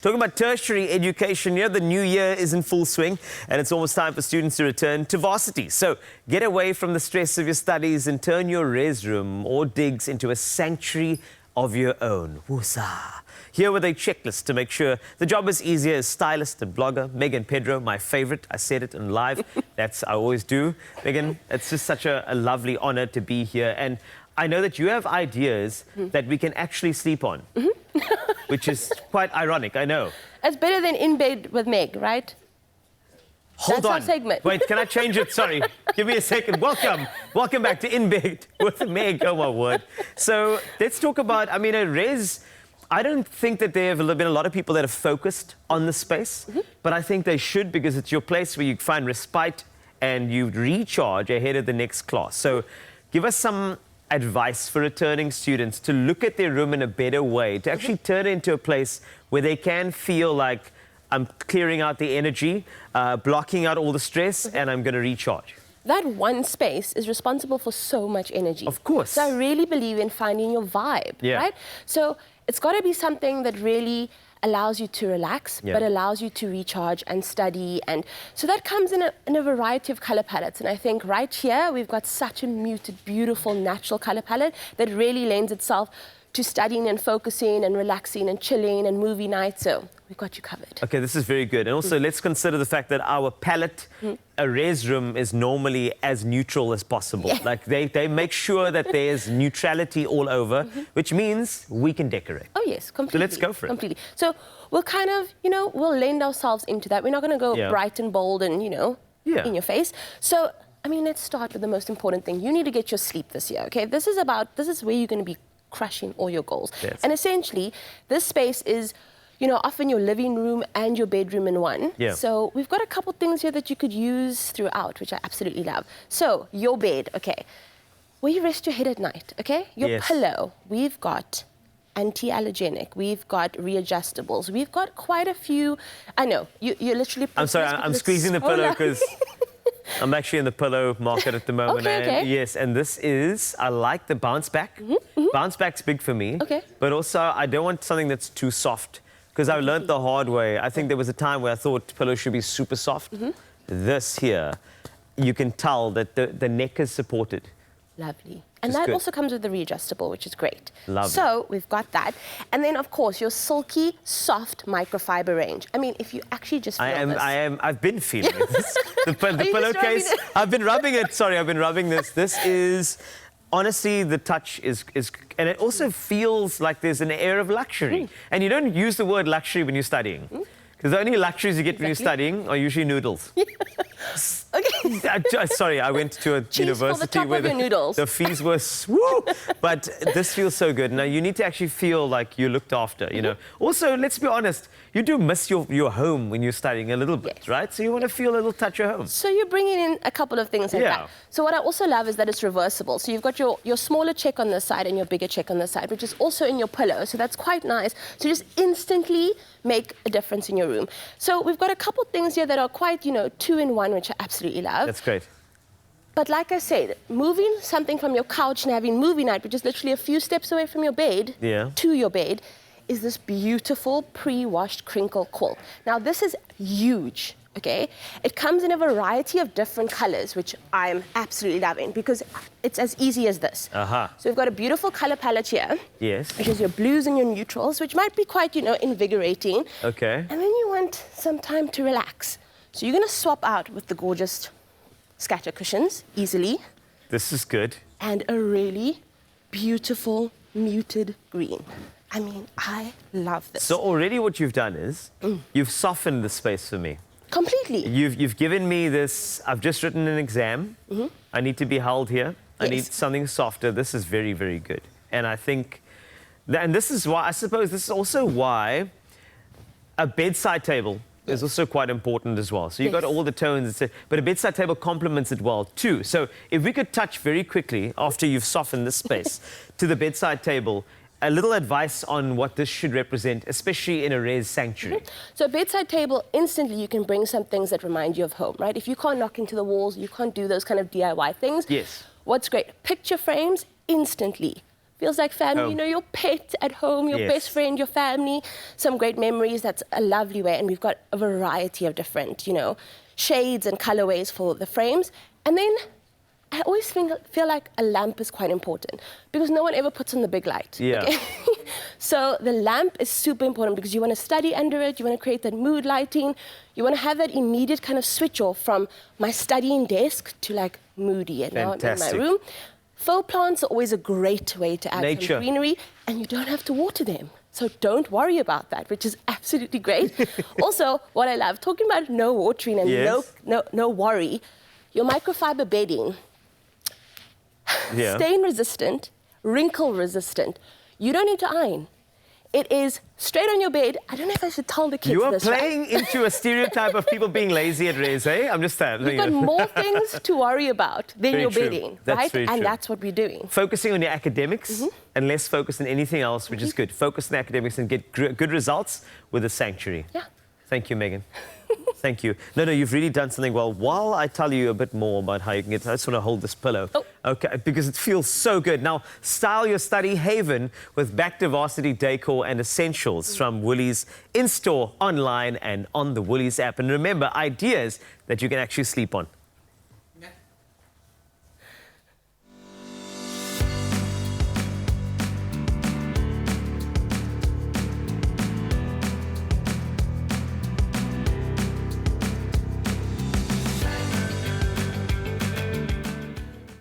Talking about tertiary education here, the new year is in full swing and it's almost time for students to return to varsity. So get away from the stress of your studies and turn your res room or digs into a sanctuary of your own. Woosah. Here with a checklist to make sure the job is easier as stylist and blogger. Megan Pedro, my favorite. I said it in live. I always do. Megan, it's just such a lovely honor to be here. And I know that you have ideas that we can actually sleep on. Which is quite ironic, I know. It's better than In Bed with Meg, right? Hold That's on. our segment. Wait, can I change it? Sorry. Give me a second. Welcome back to In Bed with Meg. Oh, my word. So let's talk about, a res. I don't think that there have been a lot of people that are focused on the space, but I think they should, because it's your place where you find respite and you recharge ahead of the next class. So give us some advice for returning students to look at their room in a better way, to actually turn it into a place where they can feel like I'm clearing out the energy, blocking out all the stress, and I'm going to recharge. That one space is responsible for so much energy. Of course. So I really believe in finding your vibe, right? So it's got to be something that really allows you to relax, but allows you to recharge and study. And so that comes in a variety of color palettes. And I think right here, we've got such a muted, beautiful, natural color palette that really lends itself to studying and focusing and relaxing and chilling and movie nights. So we've got you covered. Okay, this is very good. And also let's consider the fact that our palette, a res room, is normally as neutral as possible. Like they make sure that there's neutrality all over, which means we can decorate. Oh yes, completely. So let's go for it. Completely. So we'll kind of, we'll lend ourselves into that. We're not going to go bright and bold and, in your face. So, let's start with the most important thing. You need to get your sleep this year, okay? This is where you're going to be crushing all your goals. Yes. And essentially, this space is, often your living room and your bedroom in one. Yeah. So we've got a couple things here that you could use throughout, which I absolutely love. So your bed, okay, where you rest your head at night, okay? Your pillow, we've got anti-allergenic, we've got readjustables, we've got quite a few. I know, you're literally... I'm sorry, I'm squeezing the pillow because I'm actually in the pillow market at the moment. Okay. Yes, and this is, I like the bounce back. Bounce back's big for me. Okay. But also, I don't want something that's too soft, because I learned the hard way. I think there was a time where I thought pillows should be super soft. This here, you can tell that the neck is supported. Lovely. And that also comes with the readjustable, which is great. Lovely. So we've got that. And then, of course, your silky, soft microfiber range. If you actually just feel this. I've been feeling this. The pillowcase, I've been rubbing it. Sorry, I've been rubbing this. This is, honestly, the touch is, and it also feels like there's an air of luxury. And you don't use the word luxury when you're studying. Because the only luxuries you get when you're studying are usually noodles. Okay. Sorry, I went to a university where the fees were woo, but this feels so good. Now, you need to actually feel like you're looked after, Also, let's be honest, you do miss your home when you're studying a little bit, right? So you want to feel a little touch of home. So you're bringing in a couple of things like that. So what I also love is that it's reversible. So you've got your smaller check on this side and your bigger check on this side, which is also in your pillow. So that's quite nice to just instantly make a difference in your room. So we've got a couple things here that are quite, 2-in-1, which I absolutely love. That's great. But like I said, moving something from your couch and having movie night, which is literally a few steps away from your bed, to your bed, is this beautiful pre-washed crinkle quilt. Now, this is huge, okay? It comes in a variety of different colors, which I'm absolutely loving, because it's as easy as this. So we've got a beautiful color palette here. Yes. Which is your blues and your neutrals, which might be quite, invigorating. Okay. And then you want some time to relax. So you're going to swap out with the gorgeous scatter cushions, easily. This is good. And a really beautiful muted green. I love this. So already what you've done is, you've softened the space for me. Completely. You've given me this, I've just written an exam. I need to be held here. I need something softer. This is very, very good. And I think, and this is why, I suppose this is also why a bedside table is also quite important as well. So you've got all the tones, but a bedside table complements it well too. So if we could touch very quickly, after you've softened this space, to the bedside table, a little advice on what this should represent, especially in a res sanctuary. So a bedside table, instantly you can bring some things that remind you of home, right? If you can't knock into the walls, you can't do those kind of DIY things. Yes. What's great, picture frames instantly feels like family. Home. You know, your pet at home, your best friend, your family, some great memories. That's a lovely way. And we've got a variety of different, you know, shades and colorways for the frames. And then I always feel like a lamp is quite important because no one ever puts on the big light. Yeah. Okay? So the lamp is super important because you want to study under it, you want to create that mood lighting, you want to have that immediate kind of switch off from my studying desk to like moody and now I'm in my room. Faux plants are always a great way to add some greenery and you don't have to water them. So don't worry about that, which is absolutely great. Also, what I love, talking about no watering and no worry, your microfiber bedding, stain resistant, wrinkle resistant. You don't need to iron. It is straight on your bed. I don't know if I should tell the kids You are this, playing into a stereotype of people being lazy at Rez, eh? I'm just saying. You've got more things to worry about than your bedding, right? And that's what we're doing. Focusing on your academics and less focus on anything else, which is good. Focus on academics and get good results with a sanctuary. Yeah. Thank you, Megan. Thank you. No, you've really done something well. While I tell you a bit more about how you can get, I just want to hold this pillow. Oh. Okay, because it feels so good. Now, style your study haven with back to Varsity decor and essentials from Woolies in-store, online, and on the Woolies app. And remember, ideas that you can actually sleep on.